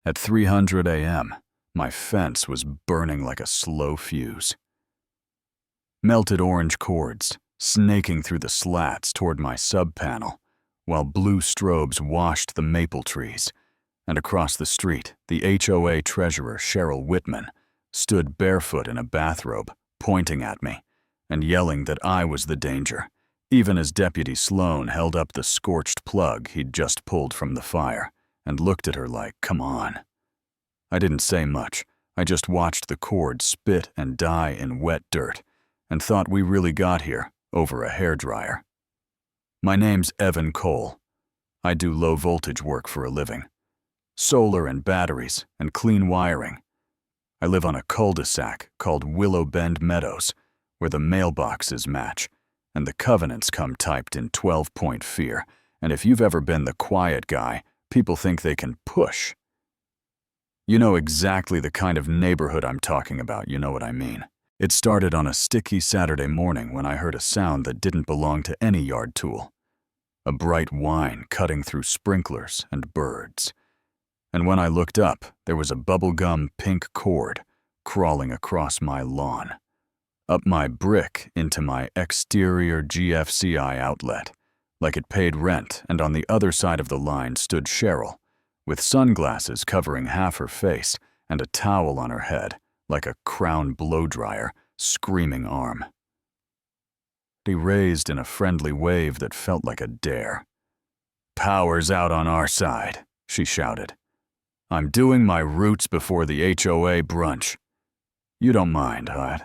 At 300 a.m., my fence was burning like a slow fuse. Melted orange cords snaking through the slats toward my sub-panel, while blue strobes washed the maple trees, and across the street, the HOA treasurer, Cheryl Whitman, stood barefoot in a bathrobe, pointing at me and yelling that I was the danger, even as Deputy Sloan held up the scorched plug he'd just pulled from the fire and looked at her like, "Come on." I didn't say much. I just watched the cord spit and die in wet dirt and thought we really got here over a hairdryer. My name's Evan Cole. I do low-voltage work for a living. Solar and batteries and clean wiring. I live on a cul-de-sac called Willow Bend Meadows, where the mailboxes match, and the covenants come typed in 12-point fear, and if you've ever been the quiet guy, people think they can push. You know exactly the kind of neighborhood I'm talking about, you know what I mean. It started on a sticky Saturday morning when I heard a sound that didn't belong to any yard tool. A bright whine cutting through sprinklers and birds. And when I looked up, there was a bubblegum pink cord crawling across my lawn, up my brick into my exterior GFCI outlet, like it paid rent, and on the other side of the line stood Cheryl, with sunglasses covering half her face and a towel on her head, like a crown blow-dryer, screaming arm. He raised in a friendly wave that felt like a dare. "Power's out on our side," she shouted. "I'm doing my roots before the HOA brunch. You don't mind, huh?"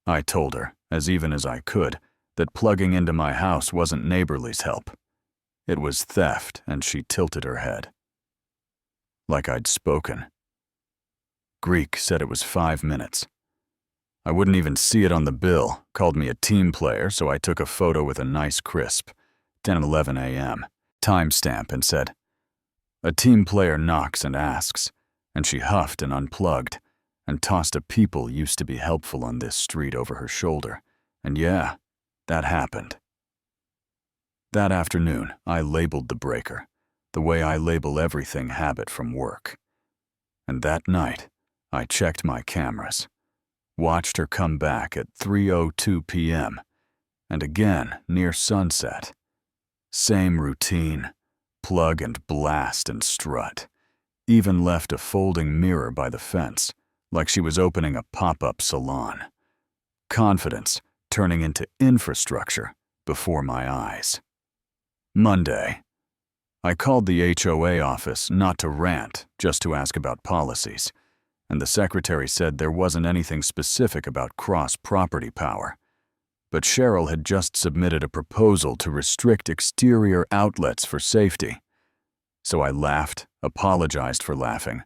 I told her, as even as I could, that plugging into my house wasn't neighborly's help. It was theft, and she tilted her head. Like I'd spoken. Greek said it was 5 minutes. I wouldn't even see it on the bill, called me a team player, so I took a photo with a nice crisp, 10:11 a.m., timestamp, and said, "A team player knocks and asks," and she huffed and unplugged, and tossed a "people used to be helpful on this street" over her shoulder, and yeah, that happened. That afternoon, I labeled the breaker, the way I label everything habit from work. And that night, I checked my cameras, watched her come back at 3:02 p.m., and again near sunset. Same routine, plug and blast and strut. Even left a folding mirror by the fence, like she was opening a pop-up salon. Confidence turning into infrastructure before my eyes. Monday. I called the HOA office not to rant, just to ask about policies, and the secretary said there wasn't anything specific about cross-property power. But Cheryl had just submitted a proposal to restrict exterior outlets for safety. So I laughed, apologized for laughing,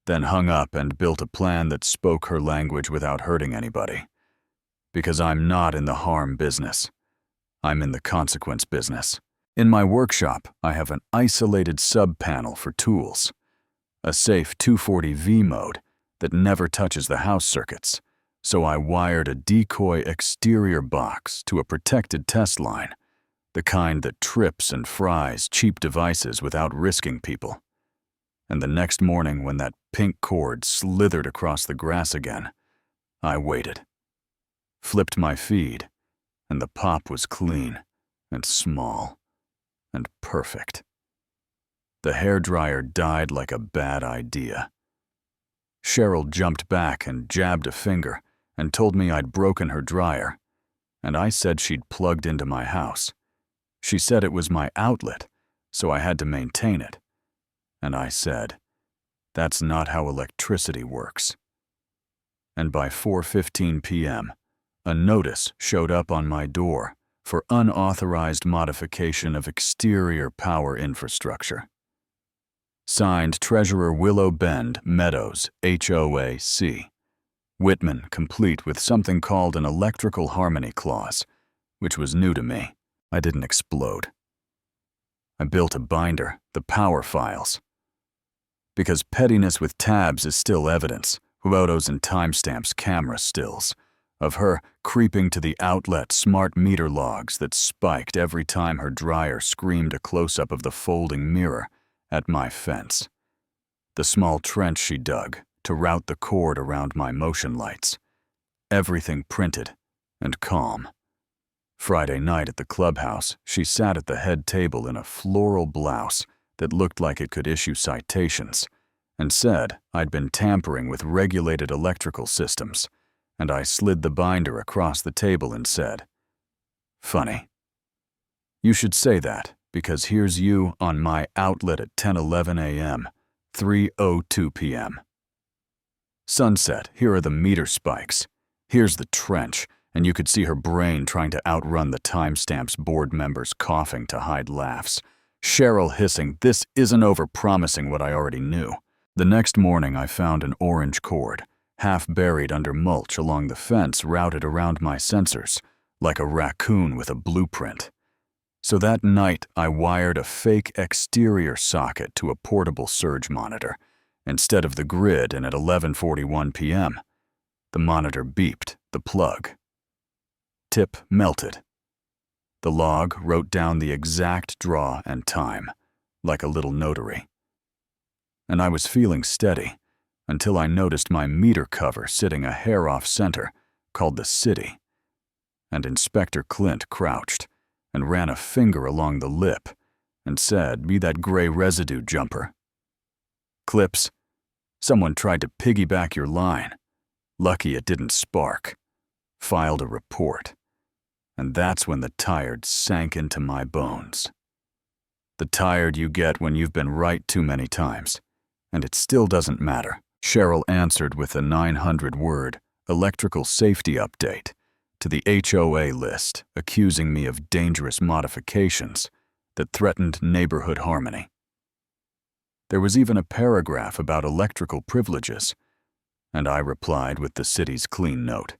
then hung up and built a plan that spoke her language without hurting anybody. Because I'm not in the harm business. I'm in the consequence business. In my workshop, I have an isolated sub-panel for tools, a safe 240V mode that never touches the house circuits, so I wired a decoy exterior box to a protected test line, the kind that trips and fries cheap devices without risking people. And the next morning when that pink cord slithered across the grass again, I waited, flipped my feed, and the pop was clean and small and perfect. The hairdryer died like a bad idea. Cheryl jumped back and jabbed a finger and told me I'd broken her dryer, and I said she'd plugged into my house. She said it was my outlet, so I had to maintain it. And I said, that's not how electricity works. And by 4:15 p.m., a notice showed up on my door for unauthorized modification of exterior power infrastructure. Signed Treasurer Willow Bend Meadows, HOA-C. Whitman, complete with something called an electrical harmony clause, which was new to me. I didn't explode. I built a binder, the power files. Because pettiness with tabs is still evidence, photos and timestamps camera stills, of her creeping to the outlet smart meter logs that spiked every time her dryer screamed a close-up of the folding mirror at my fence. the small trench she dug to route the cord around my motion lights. Everything printed and calm. Friday night at the clubhouse, she sat at the head table in a floral blouse that looked like it could issue citations, and said I'd been tampering with regulated electrical systems, and I slid the binder across the table and said, "Funny. You should say that, because here's you on my outlet at 10:11 a.m., 3:02 p.m. Sunset, here are the meter spikes. Here's the trench, and you could see her brain trying to outrun the timestamps board members coughing to hide laughs. Cheryl hissing, this isn't over-promising what I already knew. The next morning I found an orange cord, half buried under mulch along the fence routed around my sensors, like a raccoon with a blueprint. So that night I wired a fake exterior socket to a portable surge monitor, instead of the grid, and at 11:41 p.m., the monitor beeped the plug. Tip melted. The log wrote down the exact draw and time, like a little notary. And I was feeling steady until I noticed my meter cover sitting a hair off center, called the city, and Inspector Clint crouched and ran a finger along the lip and said, "Be that gray residue, jumper. Clips, someone tried to piggyback your line. Lucky it didn't spark. Filed a report." And that's when the tired sank into my bones. The tired you get when you've been right too many times, and it still doesn't matter. Cheryl answered with a 900-word electrical safety update to the HOA list, accusing me of dangerous modifications that threatened neighborhood harmony. There was even a paragraph about electrical privileges, and I replied with the city's clean note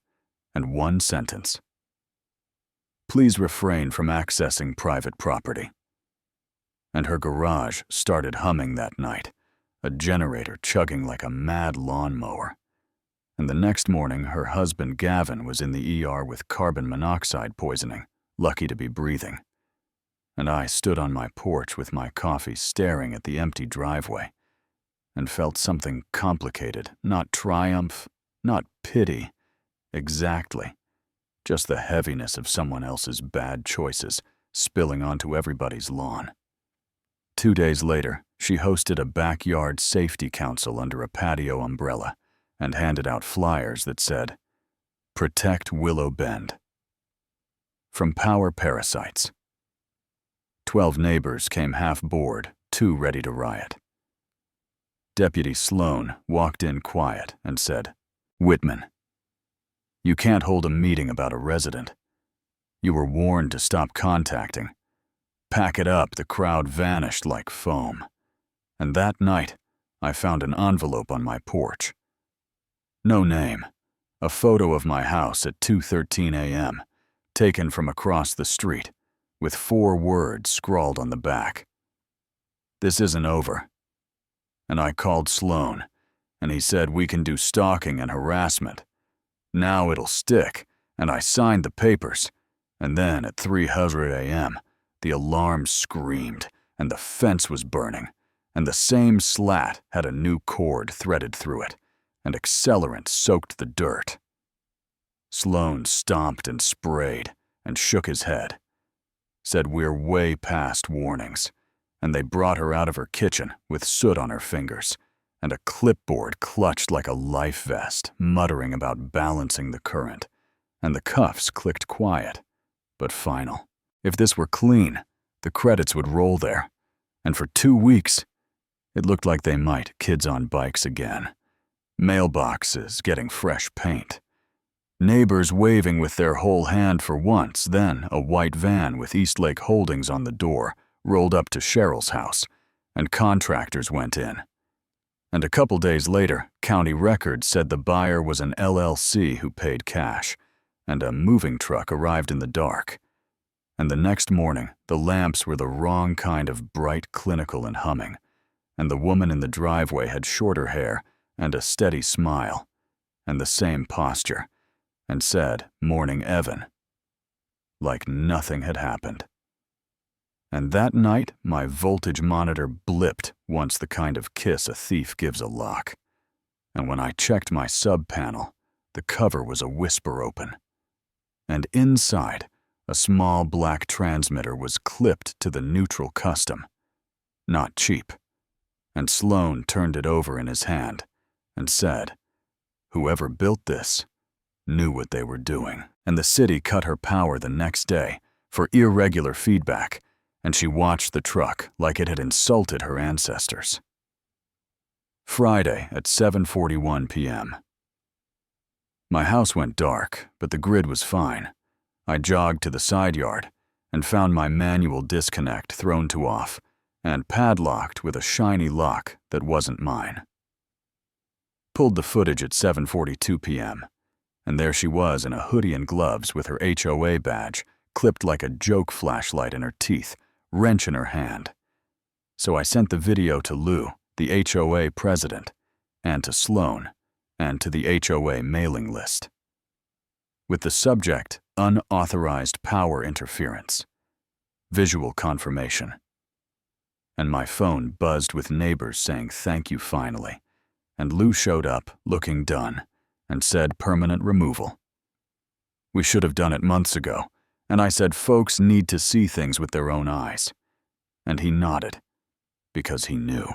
and one sentence: "Please refrain from accessing private property." And her garage started humming that night, a generator chugging like a mad lawnmower. And the next morning, her husband Gavin was in the ER with carbon monoxide poisoning, lucky to be breathing. And I stood on my porch with my coffee staring at the empty driveway and felt something complicated, not triumph, not pity, exactly. Just the heaviness of someone else's bad choices spilling onto everybody's lawn. 2 days later, she hosted a backyard safety council under a patio umbrella and handed out flyers that said, "Protect Willow Bend." From Power Parasites. 12 neighbors came half bored, 2 ready to riot. Deputy Sloan walked in quiet and said, "Whitman, you can't hold a meeting about a resident. You were warned to stop contacting. Pack it up." The crowd vanished like foam. And that night, I found an envelope on my porch. No name. A photo of my house at 2:13 a.m., taken from across the street, with 4 words scrawled on the back. "This isn't over." And I called Sloan, and he said we can do stalking and harassment. Now it'll stick, and I signed the papers. And then at 3:00 a.m., the alarm screamed, and the fence was burning, and the same slat had a new cord threaded through it, and accelerant soaked the dirt. Sloan stomped and sprayed and shook his head, said we're way past warnings, and they brought her out of her kitchen with soot on her fingers and a clipboard clutched like a life vest, muttering about balancing the current, and the cuffs clicked quiet, but final. If this were clean, the credits would roll there, and for 2 weeks, it looked like they might. Kids on bikes again, mailboxes getting fresh paint, neighbors waving with their whole hand for once. Then a white van with Eastlake Holdings on the door rolled up to Cheryl's house, and contractors went in. And a couple days later, county records said the buyer was an LLC who paid cash, and a moving truck arrived in the dark. And the next morning, the lamps were the wrong kind of bright, clinical, and humming, and the woman in the driveway had shorter hair and a steady smile, and the same posture, and said, "Morning, Evan," like nothing had happened. And that night, my voltage monitor blipped once the kind of kiss a thief gives a lock. And when I checked my sub panel, the cover was a whisper open. And inside, a small black transmitter was clipped to the neutral custom. Not cheap. And Sloan turned it over in his hand and said, "Whoever built this knew what they were doing." And the city cut her power the next day for irregular feedback, and she watched the truck like it had insulted her ancestors. Friday at 7:41 p.m. My house went dark, but the grid was fine. I jogged to the side yard and found my manual disconnect thrown to off and padlocked with a shiny lock that wasn't mine. Pulled the footage at 7:42 p.m., and there she was in a hoodie and gloves with her HOA badge clipped like a joke flashlight in her teeth, wrench in her hand. So I sent the video to Lou, the HOA president, and to Sloan, and to the HOA mailing list. With the subject, unauthorized power interference. Visual confirmation. And my phone buzzed with neighbors saying thank you finally, and Lou showed up looking done and said permanent removal. We should have done it months ago, and I said folks need to see things with their own eyes. And he nodded, because he knew.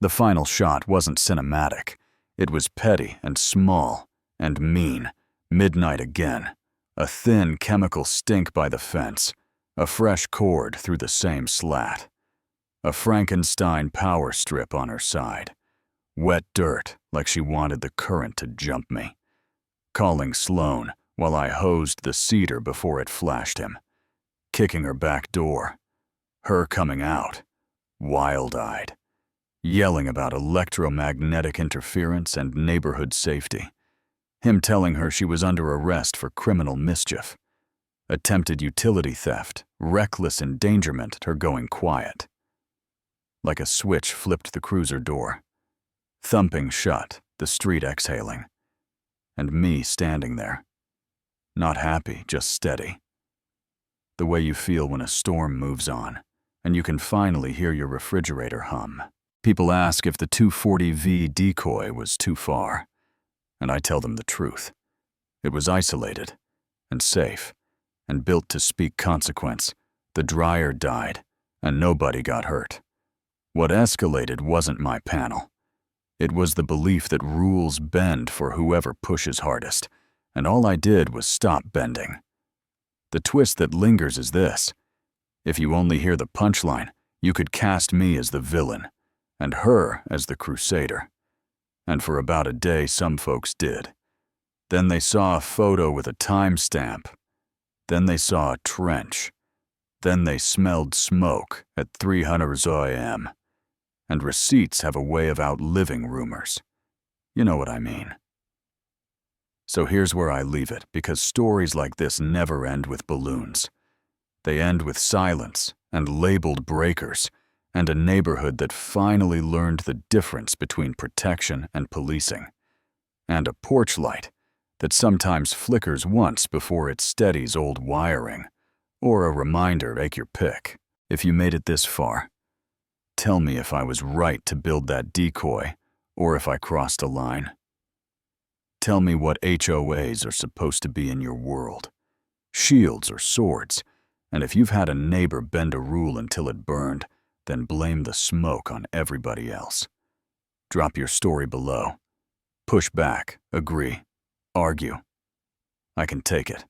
The final shot wasn't cinematic. It was petty and small and mean. Midnight again. A thin chemical stink by the fence. A fresh cord through the same slat. A Frankenstein power strip on her side. Wet dirt like she wanted the current to jump me. Calling Sloan while I hosed the cedar before it flashed him. Kicking her back door. Her coming out. Wild-eyed. Yelling about electromagnetic interference and neighborhood safety. Him telling her she was under arrest for criminal mischief. Attempted utility theft, reckless endangerment, her going quiet. Like a switch flipped the cruiser door. Thumping shut, the street exhaling. And me standing there. Not happy, just steady. The way you feel when a storm moves on, and you can finally hear your refrigerator hum. People ask if the 240V decoy was too far, and I tell them the truth. It was isolated, and safe, and built to speak consequence. The dryer died, and nobody got hurt. What escalated wasn't my panel. It was the belief that rules bend for whoever pushes hardest, and all I did was stop bending. The twist that lingers is this. If you only hear the punchline, you could cast me as the villain, and her as the crusader. And for about a day, some folks did. Then they saw a photo with a timestamp. Then they saw a trench. Then they smelled smoke at 300 a.m. And receipts have a way of outliving rumors. You know what I mean. So here's where I leave it, because stories like this never end with balloons. They end with silence and labeled breakers, and a neighborhood that finally learned the difference between protection and policing. And a porch light that sometimes flickers once before it steadies old wiring, or a reminder, take your pick. If you made it this far, tell me if I was right to build that decoy, or if I crossed a line. Tell me what HOAs are supposed to be in your world, shields or swords, and if you've had a neighbor bend a rule until it burned, then blame the smoke on everybody else. Drop your story below. Push back, agree, argue. I can take it.